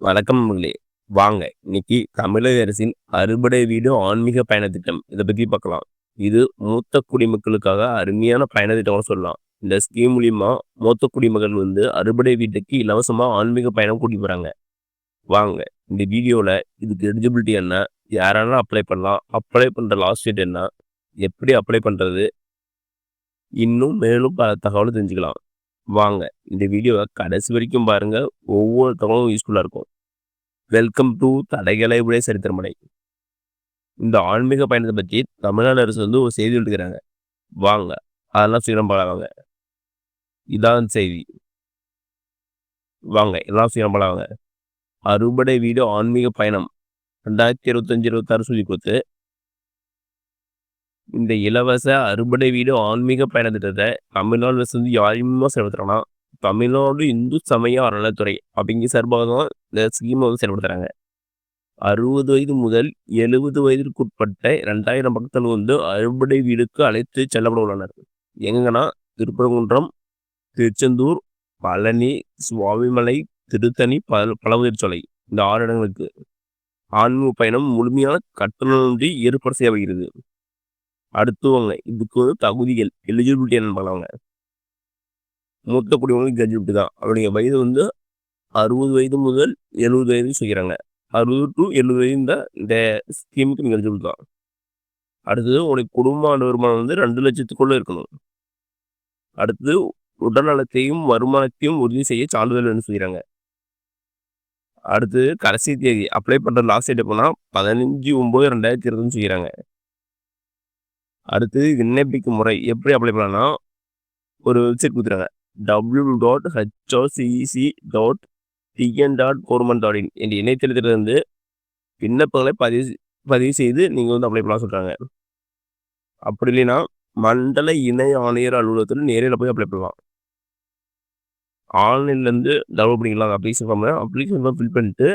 வணக்கம் நண்பர்களே. வாங்க இன்னைக்கு தமிழக அரசின் அறுபடை வீடு ஆன்மீக பயண திட்டம் இதை பத்தி பார்க்கலாம். இது மூத்த குடிமக்களுக்காக அருமையான பயண திட்டம்னு சொல்லலாம். இந்த ஸ்கீம் மூலியமா மூத்த குடிமக்கள் அறுபடை வீட்டுக்கு இலவசமா ஆன்மீக பயணம் கூட்டி போறாங்க. வாங்க இந்த வீடியோல இதுக்கு எலிஜிபிலிட்டி என்ன, யாரெல்லாம் அப்ளை பண்ணலாம், அப்ளை பண்ற லாஸ்ட் டேட் என்ன, எப்படி அப்ளை பண்றது, இன்னும் மேலும் பல தகவல் தெரிஞ்சுக்கலாம். வாங்க இந்த வீடியோவை கடைசி வரைக்கும் பாருங்க. ஒவ்வொரு தகவலும் யூஸ்ஃபுல்லா இருக்கும். வெல்கம் டு தடைகளை உடைய சரித்திரமடை. இந்த ஆன்மீக பயணத்தை பற்றி தமிழ்நாடு அரசு ஒரு செய்தி எடுக்கிறாங்க. வாங்க அதெல்லாம் சீக்கிரம் பழகாங்க. இதான் செய்தி. வாங்க எல்லாம் சீக்கிரம் பழகாங்க. அறுபடை வீடு ஆன்மீக பயணம் 2025-26 சொல்லி கொடுத்து இந்த இலவச அறுபடை வீடு ஆன்மீக பயண திட்டத்தை தமிழ்நாடு அரசு யாருமே செயல்படுத்துறாங்கன்னா தமிழ்நாடு இந்து சமய அறநிலைத்துறை அப்படிங்கிற சார்பாக தான் இந்த ஸ்கீமை செயல்படுத்துறாங்க. 60 வயது முதல் 70 வயதிற்குட்பட்ட 2000 பக்தர்கள் அறுபடை வீடுக்கு அழைத்து செல்லப்பட உள்ளனர். எங்கன்னா திருப்பரங்குன்றம், திருச்செந்தூர், பழனி, சுவாமிமலை, திருத்தணி, பழமுதிர்ச்சோலை இந்த 6 இடங்களுக்கு ஆன்மீக பயணம் முழுமையான கட்டணமின்றி ஏற்பாடு செய்யப்படுகிறது. அடுத்தவங்க இதுக்கு தகுதிகள் எலிஜிபிலிட்டி என்னன்னு பார்க்கலாங்க. மூத்த குடிமக்களுக்கு எலிஜிபிலிட்டி தான். அவருடைய வயது 60 வயது முதல் 70 வயது செய்கிறாங்க. 60 to 70 வயது இந்த ஸ்கீமுக்கு நீங்கள் எலிஜிபிள் தான். அடுத்தது உங்களுடைய குடும்ப வருமானம் 2 லட்சத்துக்குள்ள இருக்கணும். அடுத்தது உடல்நலத்தையும் வருமானத்தையும் உறுதி செய்ய சான்றிதழ் செய்கிறாங்க. அடுத்தது கடைசி தேதி அப்ளை பண்ற லாஸ்ட் டேட் எப்போனா 15/9/2020 செய்கிறாங்க. அடுத்தது விண்ணப்பிக்கும் முறை எப்படி அப்ளை பண்ணலாம், ஒரு வெப்சைட் கொடுத்துறாங்க. www.hocc.tn.government.in என்ற இணையதளத்திலிருந்து விண்ணப்பங்களை பதிவு செய்து நீங்கள் அப்ளை பண்ணலாம் சொல்றாங்க. அப்படி இல்லைன்னா மண்டல இணை ஆணையர் அலுவலகத்தில் நேரில் போய் அப்ளை பண்ணலாம். ஆன்லைன்லேருந்து டவுன்லோட் பண்ணிக்கலாம். அப்ளிகேஷன் ஃபில் பண்ணிட்டு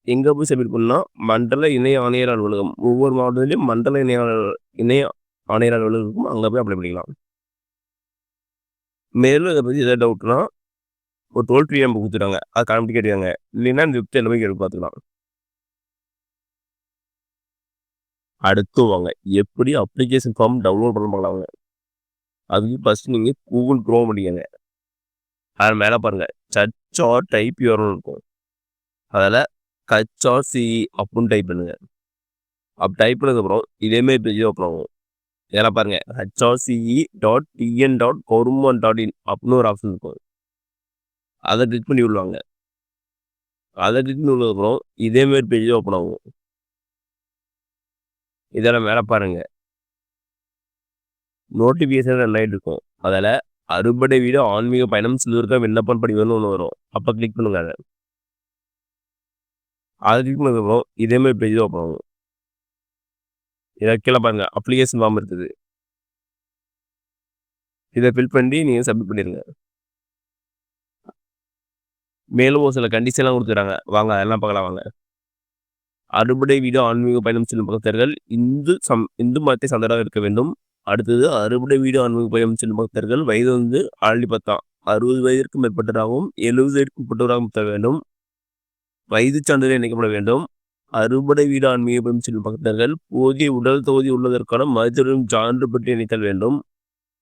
எங்கே போய் சப்மிட் பண்ணலாம், மண்டல இணை ஆணையர் அலுவலகம் ஒவ்வொரு மாவட்டத்திலையும் மண்டல இணை ஆணையர் அலுவலகம் அங்கே போய் அப்ளை பண்ணிக்கலாம். மேலும் இதை பற்றி எதாவது டவுட்னா ஒரு டோல் ஃப்ரீ நம்பர் கொடுத்துட்டாங்க, அதை காமிட்டு கேட்டுக்காங்க. இல்லைன்னா இந்த வெப்சைட்ல போய் கேட்டு பார்த்துக்கலாம். அடுத்து வாங்க எப்படி அப்ளிகேஷன் ஃபார்ம் டவுன்லோட் பண்ண பார்க்கலாங்க. அதுக்கு ஃபர்ஸ்ட் நீங்கள் கூகுள் க்ரோம் பண்ணிக்கங்க. அது மேலே பாருங்க சர்ச் ஆர் டைப் யூஆர்எல் இருக்கும். அதில் HRCE அப்படின்னு டைப் பண்ணுங்க. அப்படி டைப் பண்ணதுக்கப்புறம் இதேமாரி பேஜ் ஓப்பன் ஆகும். இதெல்லாம் பாருங்க HRCE.tn.government.in அப்படின்னு ஒரு ஆப்ஷன் இருக்கும். அதை கிளிக் பண்ணி விடுவாங்க. அதை கிளிக் பண்ணி விடுறதுக்கப்புறம் இதேமாரி பேஜ் ஓப்பன் ஆகும். இதெல்லாம் மேலே பாருங்க நோட்டிஃபிகேஷன் எல்லாம் இருக்கும். அதில் அறுபடை வீடு ஆன்மீக பயணம் சிலருக்கா விண்ணப்பம் படிவம்னு ஒன்று வரும். அப்போ கிளிக் பண்ணுங்க. அதை கிளிக் பண்ணதுக்கப்புறம் இதேமாதிரி பேஜ் ஓப்பன் ஆகும். இதை கீழே பாருங்க அப்ளிகேஷன் ஃபார்ம் இருக்குது. இதை ஃபில் பண்ணி நீங்கள் சப்மிட் பண்ணிடுங்க. மேலும் ஒரு சில கண்டிஷன்லாம் கொடுத்துறாங்க. வாங்க அதெல்லாம் பார்க்கலாம். வாங்க அறுபடை வீடு ஆன்மீக பயணம் செல்லும் பக்தர்கள் இந்து மதத்தை சார்ந்தவராக இருக்க வேண்டும். அடுத்தது அறுபடை வீடு ஆன்மீக பயணம் செல்லும் பக்தர்கள் வயது ஆல்ரெடி 60 வயதிற்கு மேற்பட்டதாகவும் 70 வயதிற்கு உட்பட்டவராகவும் இருக்க வேண்டும். வயது சான்றிதழ் இணைக்கப்பட வேண்டும். அறுபடை வீடு ஆன்மீக பயணம் செல்லும் பக்தர்கள் போதிய உடல் தொகுதி உள்ளதற்கான மருத்துவம் சான்று பற்றி இணைத்தல் வேண்டும்.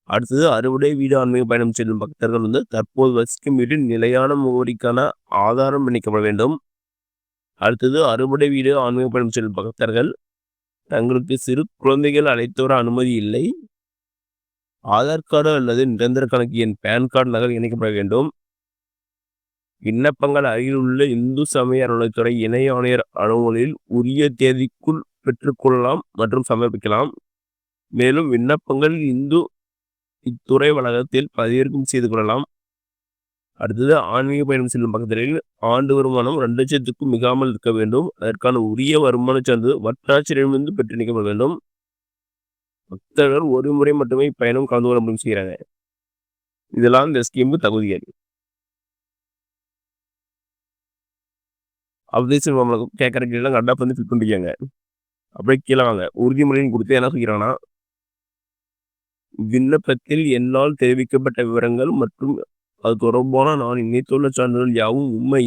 அடுத்தது அறுபடை வீடு ஆன்மீக பயணம் செல்லும் பக்தர்கள் தற்போது வசிக்கும் வீட்டின் நிலையான முகவரிக்கான ஆதாரம் இணைக்கப்பட வேண்டும். அடுத்தது அறுபடை வீடு ஆன்மீக பயணம் செல்லும் பக்தர்கள் தங்களுக்கு சிறு குழந்தைகள் அழைத்து வர அனுமதி இல்லை. ஆதார் கார்டு அல்லது நிரந்தர கணக்கு எண் பேன் கார்டு நகல் இணைக்கப்பட வேண்டும். விண்ணப்பங்கள் அருகில் உள்ள இந்து சமய அறநிலைத்துறை இணை ஆணையர் அலுவலகத்தில் உரிய தேதிக்குள் பெற்றுக்கொள்ளலாம் மற்றும் சமர்ப்பிக்கலாம். மேலும் விண்ணப்பங்கள் இத்துறை வளாகத்தில் பதிவிறக்கம் செய்து கொள்ளலாம். அடுத்தது ஆன்மீக பயணம் செல்லும் பக்தர்கள் ஆண்டு வருமானம் 2 லட்சத்துக்கும் மிகாமல் இருக்க வேண்டும். அதற்கான உரிய வருமான சான்று வட்டாட்சியரிடமிருந்து பெற்று நீக்கப்பட வேண்டும். பக்தர்கள் ஒரு முறை மட்டுமே பயணம் கலந்து கொள்ள முடியும் செய்கிறாங்க. இதெல்லாம் இந்த ஸ்கீமுக்கு தகுதிகள். அப்ளிகேஷன் ஃபார்ம்ல கேட்குற கீழே கரெக்டாக வந்து ஃபில் பண்ணிக்காங்க. அப்படியே கீழே வாங்க உறுதிமொழின்னு கொடுத்து என்ன சொல்கிறாங்கன்னா, விண்ணப்பத்தில் என்னால் தெரிவிக்கப்பட்ட விவரங்கள் மற்றும் அது தொடர்பான நான் இணைத்துள்ள சான்றிதழ் யாவும் உண்மை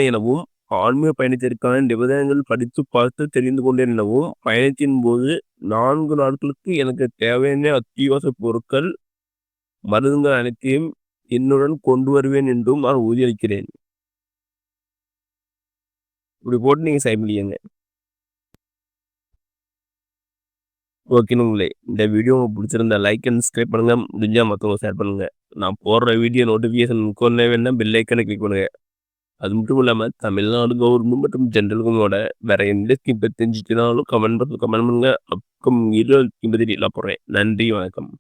எனவும் ஆன்மீக பயணத்திற்கான நிபந்தனைகள் படித்து பார்த்து தெரிந்து கொண்டேன் எனவும், பயணத்தின் போது 4 நாட்களுக்கு எனக்கு தேவையான அத்தியாவசிய பொருட்கள், மருந்துகள் அனைத்தையும் என்னுடன் கொண்டு வருவேன் என்றும் நான் உறுதியளிக்கிறேன். இப்படி போட்டு நீங்க சைன் பண்ணிக்கங்க. ஓகே நண்பர்களே, இந்த வீடியோ உங்களுக்கு பிடிச்சிருந்தா லைக் அண்ட் சப்ஸ்கிரைப் பண்ணுங்க. முடிஞ்சா மத்தவங்களுக்கு ஷேர் பண்ணுங்க. நான் போடுற வீடியோ நோட்டிஃபிகேஷன் கொள்ள வேணும்னா பெல் ஐக்கானை கிளிக் பண்ணுங்க. அது மட்டும் இல்லாம தமிழ்நாடு கவர்மெண்ட் மற்றும் ஜென்ரல் கவர்மெண்டோட வேற எந்த ஸ்கீம் பத்தி தெரிஞ்சுச்சுனாலும் கமெண்ட் பண்ணுங்க. அப்கமிங் வீடியோ ஸ்கீம் பத்தி டீட்டெயிலா போடுறேன். நன்றி, வணக்கம்.